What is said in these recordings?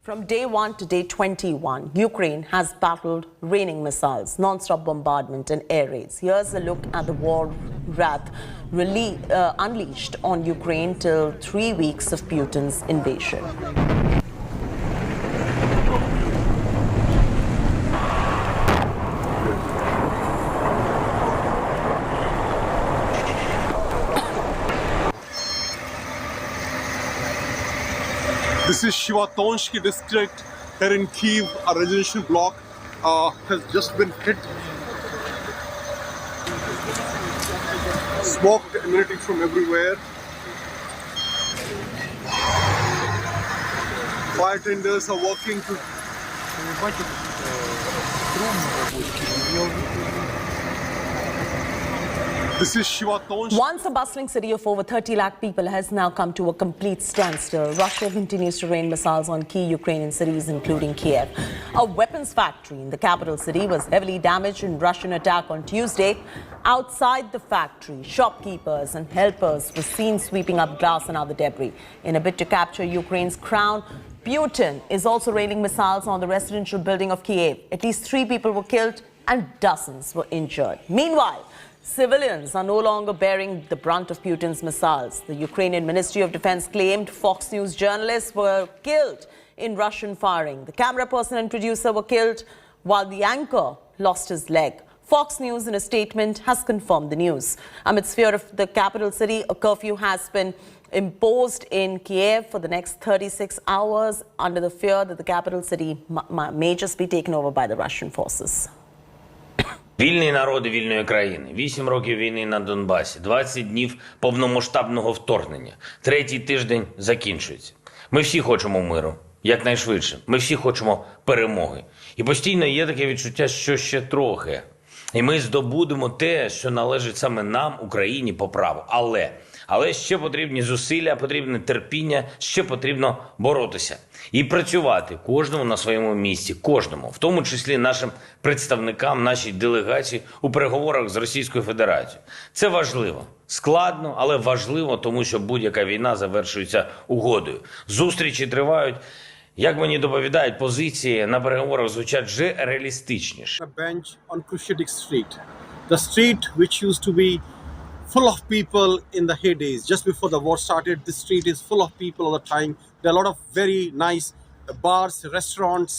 From day 1 to day 21, Ukraine has battled raining missiles, non-stop bombardment and air raids. Here's a look at the war wrath unleashed on Ukraine till 3 weeks of Putin's invasion. This is Shivatonsky district here in Kyiv. A residential block has just been hit. Smoke emanating from everywhere. Fire tenders are working to... This is Shivatonsky. Once a bustling city of over 30 lakh people has now come to a complete standstill. Russia continues to rain missiles on key Ukrainian cities, including Kyiv. A weapons factory in the capital city was heavily damaged in Russian attack on Tuesday. Outside the factory, shopkeepers and helpers were seen sweeping up glass and other debris. In a bid to capture Ukraine's crown, Putin is also raining missiles on the residential building of Kyiv. At least 3 people were killed and dozens were injured. Meanwhile, civilians are no longer bearing the brunt of Putin's missiles. The Ukrainian Ministry of Defense claimed Fox News journalists were killed in Russian firing. The camera person and producer were killed while the anchor lost his leg. Fox News, in a statement, has confirmed the news. Amidst fear of the capital city, a curfew has been imposed in Kyiv for the next 36 hours under the fear that the capital city may just be taken over by the Russian forces. Вільний народи вільної країни. 8 років війни на Донбасі. 20 днів повномасштабного вторгнення. 3-й тиждень закінчується. Ми всі хочемо миру. Якнайшвидше. Ми всі хочемо перемоги. І постійно є таке відчуття, що ще трохи. І ми здобудемо те, що належить саме нам, Україні, по праву. Але ще потрібні зусилля, потрібне терпіння, ще потрібно боротися. І працювати кожному на своєму місці, кожному, в тому числі нашим представникам, нашій делегації у переговорах з Російською Федерацією. Це важливо. Складно, але важливо, тому що будь-яка війна завершується угодою. Зустрічі тривають. Як мені доповідають, позиції на переговорах звучать вже реалістичніше. A bench on Curfew street. The street which used to be full of people in the heydays, just before the war started, this street is full of people all the time. There are a lot of very nice bars, restaurants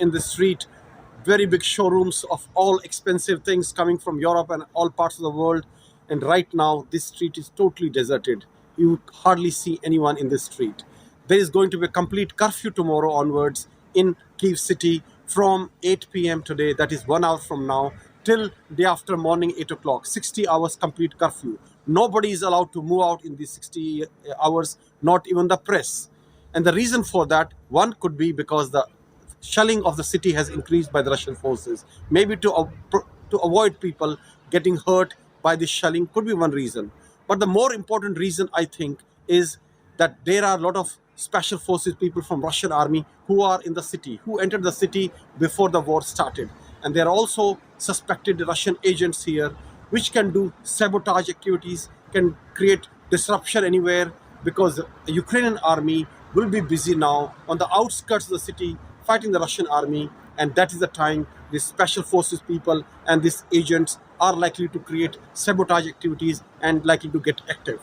in the street, very big showrooms of all expensive things coming from Europe and all parts of the world. And right now, this street is totally deserted. You hardly see anyone in this street. There is going to be a complete curfew tomorrow onwards in Kyiv city from 8 p.m. today, that is 1 hour from now, till day after morning 8 o'clock. 60 hours complete curfew. Nobody is allowed to move out in these 60 hours, not even the press. And the reason for that, one could be because the shelling of the city has increased by the Russian forces. Maybe to avoid people getting hurt by this shelling could be one reason. But the more important reason, I think, is that there are a lot of special forces people from Russian army who are in the city, who entered the city before the war started. And there are also suspected Russian agents here, which can do sabotage activities, can create disruption anywhere, because the Ukrainian army will be busy now on the outskirts of the city fighting the Russian army. And that is the time these special forces people and these agents are likely to create sabotage activities and likely to get active.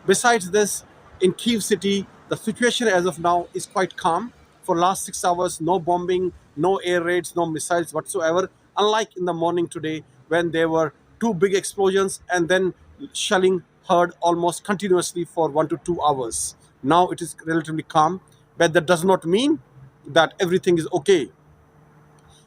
Besides this, in Kyiv city, the situation as of now is quite calm. For last 6 hours, no bombing, no air raids, no missiles whatsoever. Unlike in the morning today, when there were 2 big explosions and then shelling heard almost continuously for 1 to 2 hours. Now it is relatively calm, but that does not mean that everything is okay.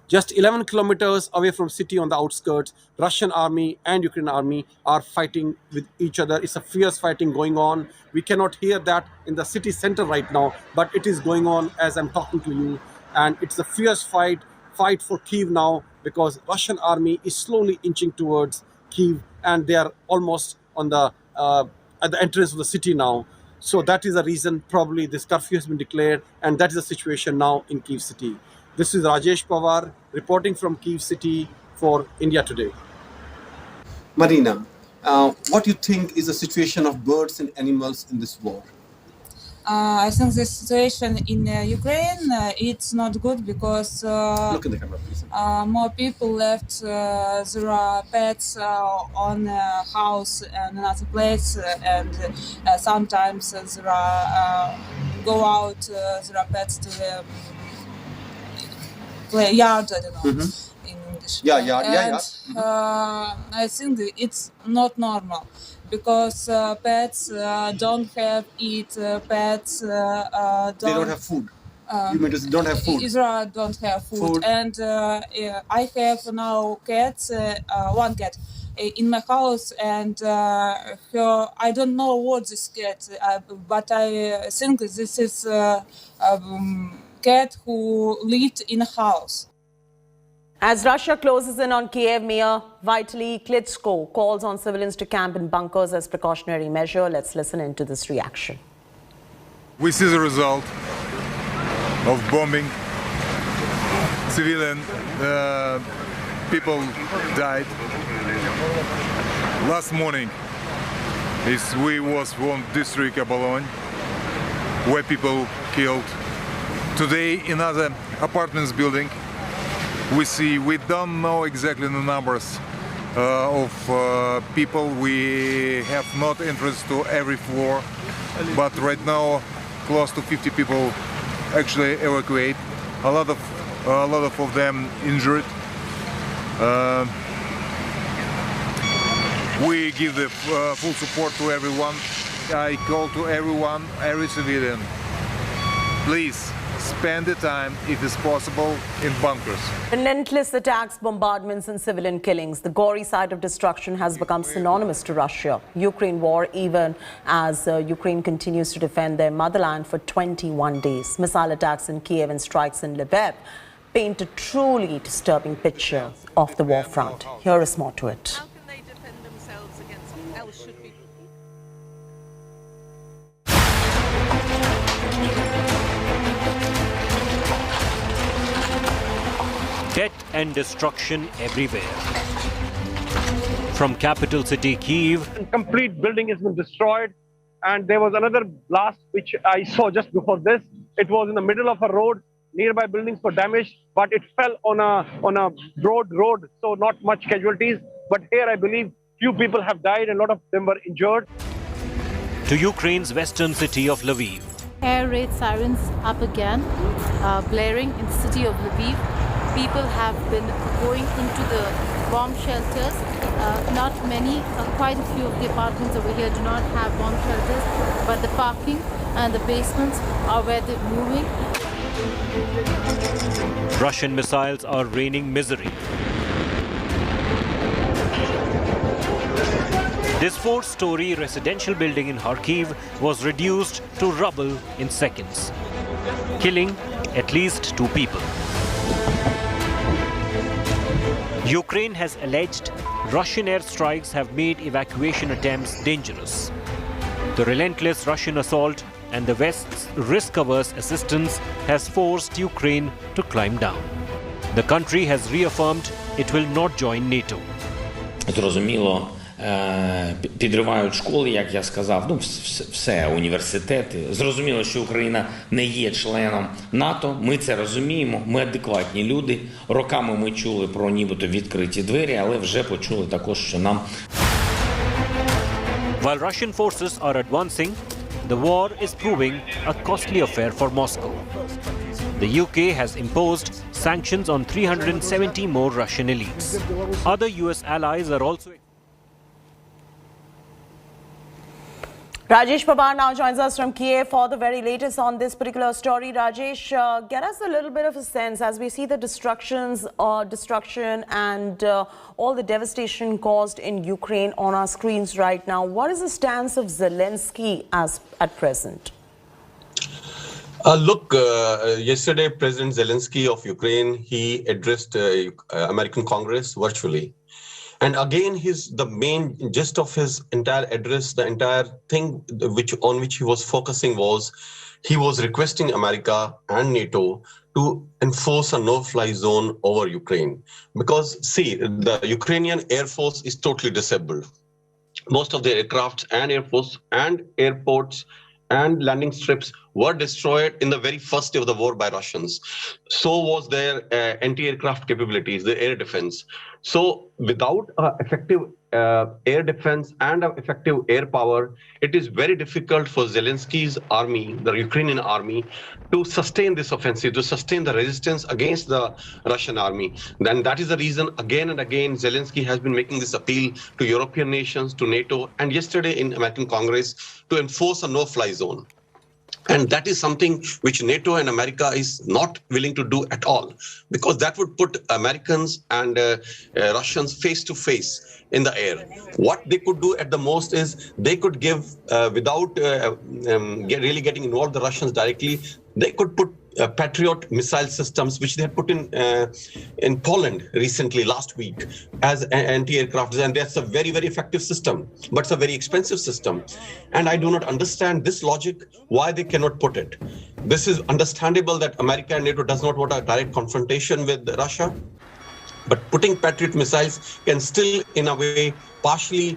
Just 11 kilometers away from city on the outskirts, Russian army and Ukrainian army are fighting with each other. It's a fierce fighting going on. We cannot hear that in the city center right now, but it is going on as I'm talking to you. And it's a fierce fight for Kyiv now, because Russian army is slowly inching towards Kyiv and they are almost on the at the entrance of the city now. So that is the reason probably this curfew has been declared, and that is the situation now in Kyiv city. This is Rajesh Pawar reporting from Kyiv city for India Today. Marina, what do you think is the situation of birds and animals in this war? I think the situation in Ukraine it's not good because Look in the camera, please. more people left. There are pets on house and another place, and sometimes there are go out. There are pets to the play yard. I don't know in English. Yeah, yard, yeah, And I think that it's not normal because pets don't have eat. Pets They don't have food. You mean they don't have food? Israel don't have food. And I have now cats, one cat in my house, and her, I don't know what this cat, but I think this is cat who lived in a house. As Russia closes in on Kyiv, Mayor Vitaly Klitschko calls on civilians to camp in bunkers as precautionary measure. Let's listen into this reaction. We see the result of bombing. Civilian people died. Last morning we was from district Abalon, where people killed. Today another apartments building. We don't know exactly the numbers of people. We have not entrance to every floor, but right now close to 50 people actually evacuate. A lot of them injured. We give the full support to everyone. I call to everyone, every civilian, please spend the time, if it's possible, in bunkers. Relentless attacks, bombardments and civilian killings. The gory side of destruction has become synonymous to Russia. Ukraine war, even as Ukraine continues to defend their motherland for 21 days. Missile attacks in Kyiv and strikes in Lviv paint a truly disturbing picture of the war front. Here is more to it. How can they defend themselves against what else should be? Death and destruction everywhere. From capital city Kyiv, complete building has been destroyed, and there was another blast which I saw just before this. It was in the middle of a road. Nearby buildings were damaged, but it fell on a broad road, so not much casualties. But here I believe few people have died and a lot of them were injured. to Ukraine's western city of Lviv. Air raid sirens up again, blaring in the city of Lviv. People have been going into the bomb shelters. Not many, quite a few of the apartments over here do not have bomb shelters, but the parking and the basements are where they're moving. Russian missiles are raining misery. This four-story residential building in Kharkiv was reduced to rubble in seconds, killing at least 2 people. Ukraine has alleged Russian airstrikes have made evacuation attempts dangerous. The relentless Russian assault and the West's risk-averse assistance has forced Ukraine to climb down. The country has reaffirmed it will not join NATO. Зрозуміло, підривають школи, як я сказав, все, університети. Зрозуміло, що Україна не є членом НАТО, ми це розуміємо, ми адекватні люди. Роками ми чули про нібито відкриті двері, але вже почули також, що нам... While Russian forces are advancing, the war is proving a costly affair for Moscow. The UK has imposed sanctions on 370 more Russian elites. Other US allies are also... Rajesh Pawar now joins us from Kyiv for the very latest on this particular story. Rajesh, get us a little bit of a sense as we see the destruction and all the devastation caused in Ukraine on our screens right now. What is the stance of Zelenskyy at present? Yesterday, President Zelenskyy of Ukraine, he addressed American Congress virtually. And again, the main gist of his entire address, the entire thing on which he was focusing was, he was requesting America and NATO to enforce a no-fly zone over Ukraine. Because, see, the Ukrainian Air Force is totally disabled. Most of the aircrafts and Air Force and airports and landing strips were destroyed in the very first day of the war by Russians. So was their anti-aircraft capabilities, the air defense. So without effective air defense and effective air power, it is very difficult for Zelensky's army, the Ukrainian army, to sustain this offensive, to sustain the resistance against the Russian army. Then that is the reason again and again Zelensky has been making this appeal to European nations, to NATO, and yesterday in American Congress to enforce a no-fly zone. And that is something which NATO and America is not willing to do at all, because that would put Americans and Russians face to face in the air. What they could do at the most is they could give, without really getting involved the Russians directly, they could put Patriot missile systems, which they had put in Poland recently, last week, as anti-aircraft. And that's a very, very effective system, but it's a very expensive system. And I do not understand this logic, why they cannot put it. This is understandable that America and NATO does not want a direct confrontation with Russia, but putting Patriot missiles can still, in a way, partially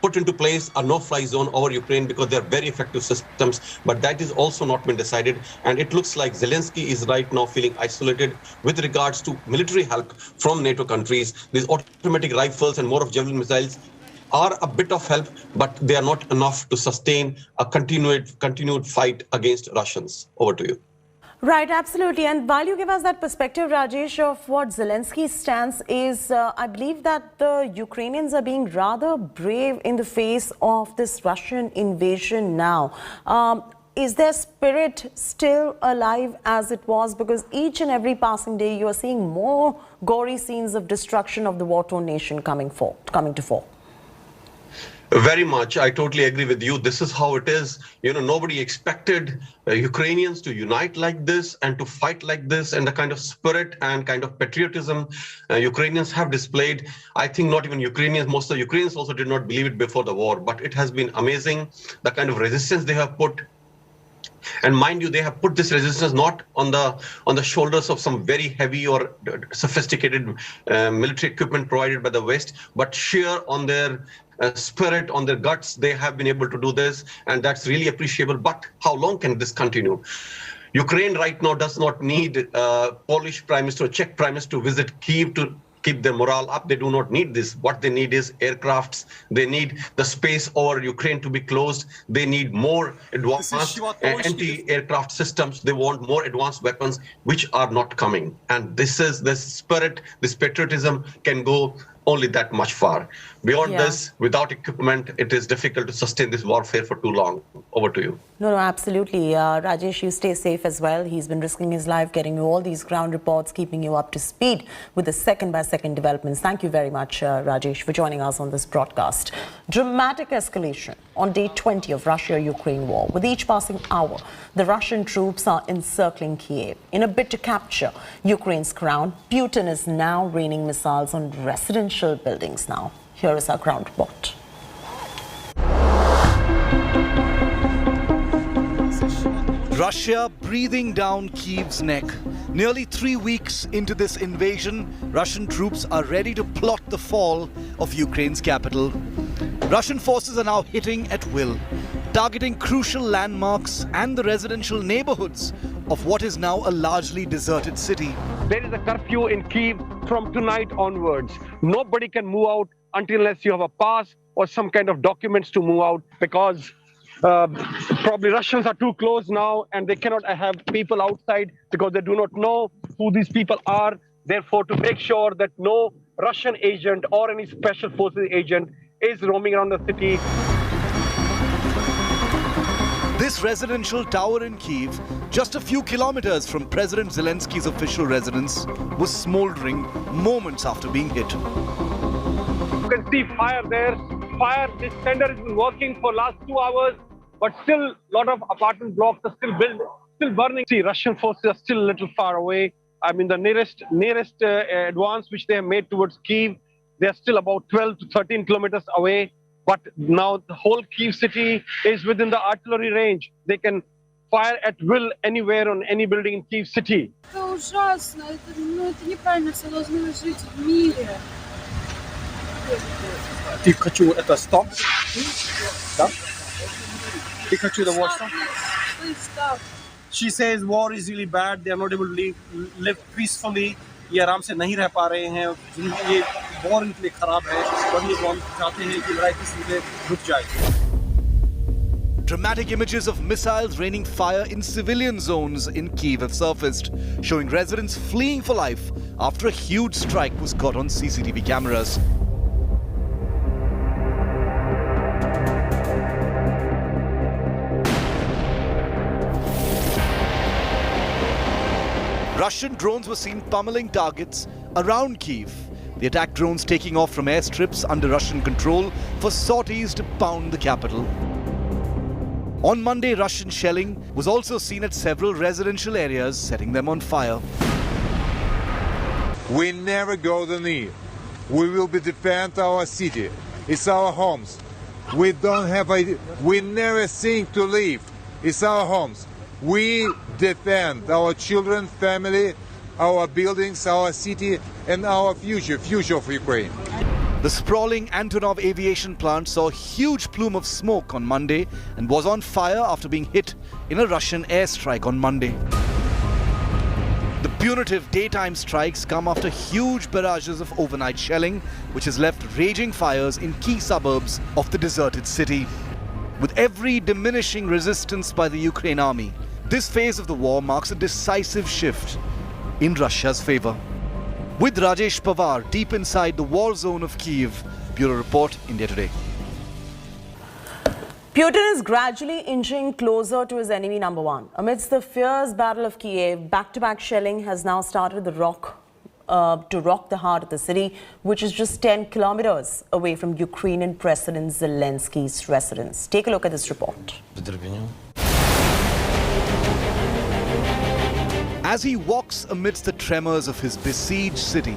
put into place a no-fly zone over Ukraine, because they're very effective systems, but that is also not been decided. And it looks like Zelensky is right now feeling isolated with regards to military help from NATO countries. These automatic rifles and more of Javelin missiles are a bit of help, but they are not enough to sustain a continued fight against Russians. Over to you. Right, absolutely. And while you give us that perspective, Rajesh, of what Zelensky's stance is, I believe that the Ukrainians are being rather brave in the face of this Russian invasion now. Is their spirit still alive as it was? Because each and every passing day, you are seeing more gory scenes of destruction of the war-torn nation coming to fore. Very much. I totally agree with you. This is how it is. You know, nobody expected Ukrainians to unite like this and to fight like this, and the kind of spirit and kind of patriotism Ukrainians have displayed. I think not even Ukrainians, most of the Ukrainians also did not believe it before the war, but it has been amazing, the kind of resistance they have put. And mind you, they have put this resistance not on the shoulders of some very heavy or sophisticated military equipment provided by the West, but sheer on their spirit, on their guts. They have been able to do this, and that's really appreciable. But how long can this continue? Ukraine right now does not need Polish Prime Minister or Czech Prime Minister to visit Kyiv to keep their morale up. They do not need this. What they need is aircrafts. They need the space over Ukraine to be closed. They need more advanced anti-aircraft systems. They want more advanced weapons, which are not coming. And this spirit, this patriotism can go only that much far. Beyond this, without equipment, it is difficult to sustain this warfare for too long. Over to you. No, absolutely. Rajesh, you stay safe as well. He's been risking his life, getting you all these ground reports, keeping you up to speed with the second-by-second developments. Thank you very much, Rajesh, for joining us on this broadcast. Dramatic escalation on day 20 of Russia-Ukraine war. With each passing hour, the Russian troops are encircling Kyiv. In a bid to capture Ukraine's crown, Putin is now raining missiles on residential buildings now. Here is our ground report. Russia breathing down Kyiv's neck. Nearly 3 weeks into this invasion, Russian troops are ready to plot the fall of Ukraine's capital. Russian forces are now hitting at will, targeting crucial landmarks and the residential neighborhoods of what is now a largely deserted city. There is a curfew in Kyiv from tonight onwards. Nobody can move out unless you have a pass or some kind of documents to move out, because probably Russians are too close now and they cannot have people outside because they do not know who these people are. Therefore, to make sure that no Russian agent or any special forces agent is roaming around the city. This residential tower in Kyiv, just a few kilometers from President Zelensky's official residence, was smoldering moments after being hit. You can see fire there. This tender has been working for last 2 hours, but still a lot of apartment blocks are still burning. See, Russian forces are still a little far away. I mean, the nearest advance which they have made towards Kyiv, they are still about 12 to 13 kilometers away. But now the whole Kyiv city is within the artillery range. They can fire at will anywhere on any building in Kyiv city. Это ужасно. Это неправильно. Все должны жить в мире. Ты хочу это стоп? Да? Pikachu, the war star. Please stop. She says war is really bad. They are not able to live peacefully. ये आराम से नहीं रह पा रहे हैं. ये war इनके लिए खराब है. और ये चाहते हैं कि लड़ाई किसी से रुक जाए. Dramatic images of missiles raining fire in civilian zones in Kyiv have surfaced, showing residents fleeing for life after a huge strike was caught on CCTV cameras. Russian drones were seen pummeling targets around Kyiv. The attack drones taking off from airstrips under Russian control for sorties to pound the capital. On Monday, Russian shelling was also seen at several residential areas, setting them on fire. We never go the knee. We will defend our city. It's our homes. We never think to leave. It's our homes. We defend our children, family, our buildings, our city, and our future of Ukraine. The sprawling Antonov aviation plant saw a huge plume of smoke on Monday and was on fire after being hit in a Russian airstrike on Monday. The punitive daytime strikes come after huge barrages of overnight shelling, which has left raging fires in key suburbs of the deserted city. With every diminishing resistance by the Ukraine army, this phase of the war marks a decisive shift in Russia's favor. With Rajesh Pawar deep inside the war zone of Kyiv, Bureau Report, India Today. Putin is gradually inching closer to his enemy number one. Amidst the fierce battle of Kyiv, back-to-back shelling has now started to rock the heart of the city, which is just 10 kilometers away from Ukrainian President Zelensky's residence. Take a look at this report. As he walks amidst the tremors of his besieged city,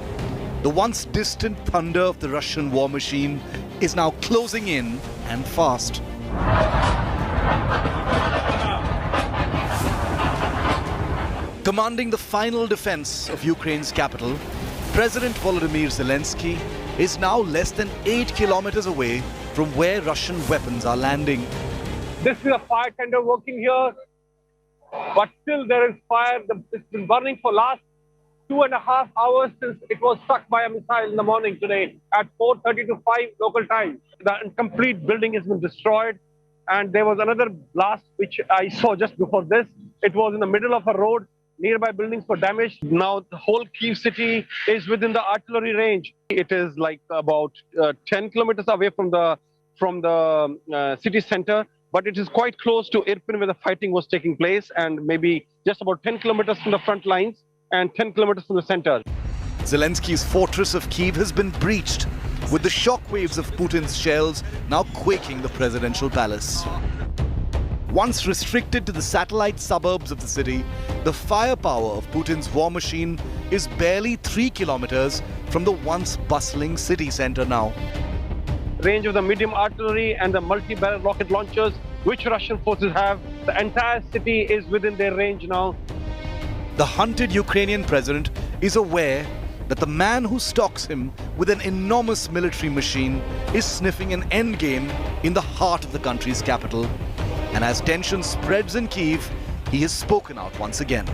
the once distant thunder of the Russian war machine is now closing in and fast. Commanding the final defense of Ukraine's capital, President Volodymyr Zelenskyy is now less than 8 kilometers away from where Russian weapons are landing. This is a fire tender working here, but still there is fire. It's been burning for last 2.5 hours since it was struck by a missile in the morning today at 4:30 to 5 local time. The complete building has been destroyed, and there was another blast which I saw just before this. It was in the middle of a road. Nearby buildings were damaged. Now the whole Kyiv city is within the artillery range. It is like about 10 kilometers away from the city center, but it is quite close to Irpin where the fighting was taking place, and maybe just about 10 kilometers from the front lines and 10 kilometers from the center. Zelensky's fortress of Kyiv has been breached, with the shockwaves of Putin's shells now quaking the presidential palace. Once restricted to the satellite suburbs of the city, the firepower of Putin's war machine is barely 3 kilometers from the once bustling city center now. Range of the medium artillery and the multi-barrel rocket launchers which Russian forces have, the entire city is within their range now. The hunted Ukrainian president is aware that the man who stalks him with an enormous military machine is sniffing an endgame in the heart of the country's capital. And as tension spreads in Kyiv, he has spoken out once again.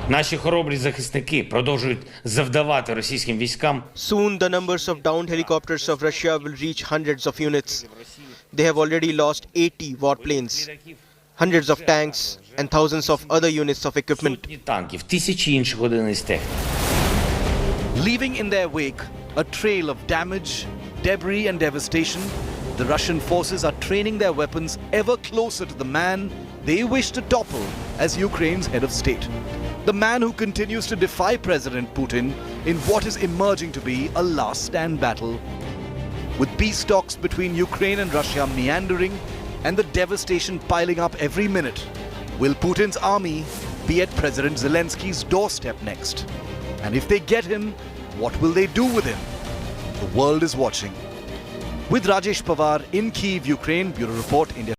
Наші хоробрі захисники продовжують завдавати російським військам. Soon the numbers of downed helicopters of Russia will reach hundreds of units. They have already lost 80 warplanes, hundreds of tanks and thousands of other units of equipment. Танків, тисячі інших одиниць техніки. Leaving in their wake a trail of damage, debris and devastation, the Russian forces are training their weapons ever closer to the man they wish to topple as Ukraine's head of state. The man who continues to defy President Putin in what is emerging to be a last stand battle. With peace talks between Ukraine and Russia meandering and the devastation piling up every minute, will Putin's army be at President Zelensky's doorstep next? And if they get him, what will they do with him? The world is watching. With Rajesh Pawar in Kyiv, Ukraine, Bureau Report, India.